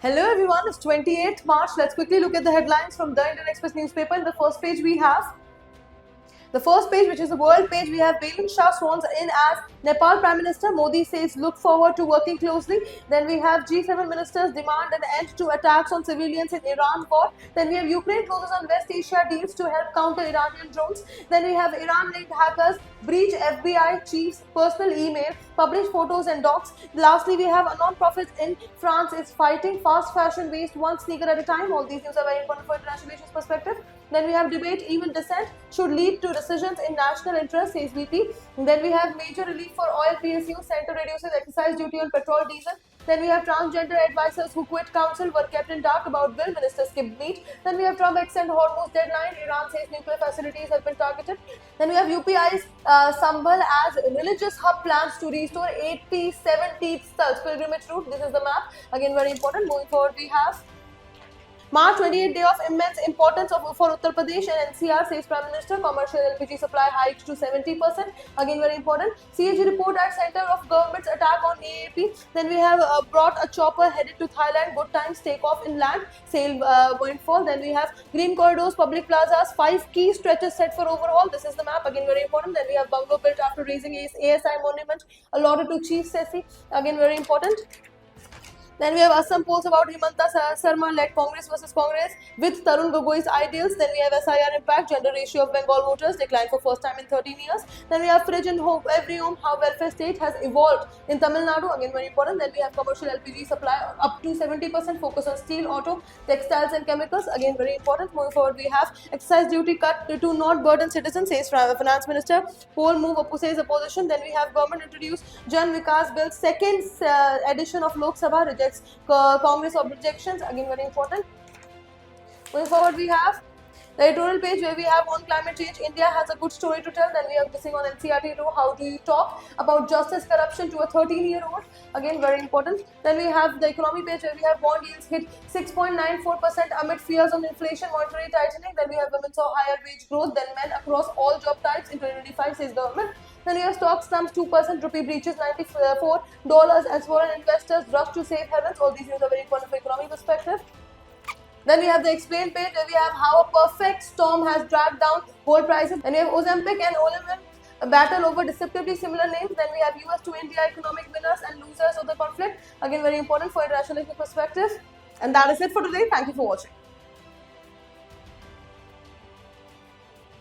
Hello everyone, it's 28th March. Let's quickly look at the headlines from the Indian Express newspaper. In the first page we have the first page, which is the world page, we have Belin Shah sworn in as Nepal Prime Minister. Modi says look forward to working closely. Then we have G7 ministers demand an end to attacks on civilians in Iran war. Then we have Ukraine closes on West Asia deals to help counter Iranian drones. Then we have Iran-linked hackers breach FBI chief's personal email, publish photos and docs. Lastly, we have a non-profit in France is fighting fast fashion waste one sneaker at a time. All these news are very important for international relations perspective. Then we have debate, even dissent should lead to decisions in national interest, says VP. Then we have major relief for oil PSU, center reduces excise duty on petrol, diesel. Then we have transgender advisors who quit council were kept in dark about bill, minister skipped meet. Then we have Trump extend Hormuz deadline, Iran says nuclear facilities have been targeted. Then we have UPI's Sambhal as religious hub plans to restore 70th pilgrimage route. This is the map. Again, very important. Moving forward, we have March 28th, day of immense importance for Uttar Pradesh and NCR, says Prime Minister. Commercial LPG supply hiked to 70%. Again, very important. CAG report at center of government's attack on AAP. Then we have brought a chopper headed to Thailand. Good times take off inland. Sail going fall. Then we have green corridors, public plazas, 5 key stretches set for overhaul. This is the map. Again, very important. Then we have bungalow built after raising ASI monument allotted to Chief Sessi. Again, very important. Then we have Assam polls about Himanta Sarma led Congress versus Congress with Tarun Gogoi's ideals. Then we have SIR impact, gender ratio of Bengal voters declined for first time in 13 years. Then we have fridge and hope, every home, how welfare state has evolved in Tamil Nadu. Again, very important. Then we have commercial LPG supply up to 70%, focus on steel, auto, textiles and chemicals. Again, very important. Moving forward, we have excise duty cut to not burden citizens, says Finance Minister. Poll move says opposition. Then we have government introduced Jan Vikas Bill, second edition of Lok Sabha rejects Congress objections. Again, very important. Moving forward, we have the editorial page where we have on climate change. India has a good story to tell. Then we have missing on NCERT too. How do you talk about justice corruption to a 13-year-old? Again, very important. Then we have the economy page where we have bond yields hit 6.94% amid fears of inflation, monetary tightening. Then we have women saw higher wage growth than men across all job types in 2025, says government. Then we have stock slumps 2%, rupee breaches $94 as foreign investors rush to safe havens. All these news are very important for economy perspective. Then we have the explain page where we have how a perfect storm has dragged down gold prices. Then we have Ozempic and Oliver battle over deceptively similar names. Then we have US to India economic winners and losers of the conflict. Again, very important for international perspective. And that is it for today. Thank you for watching.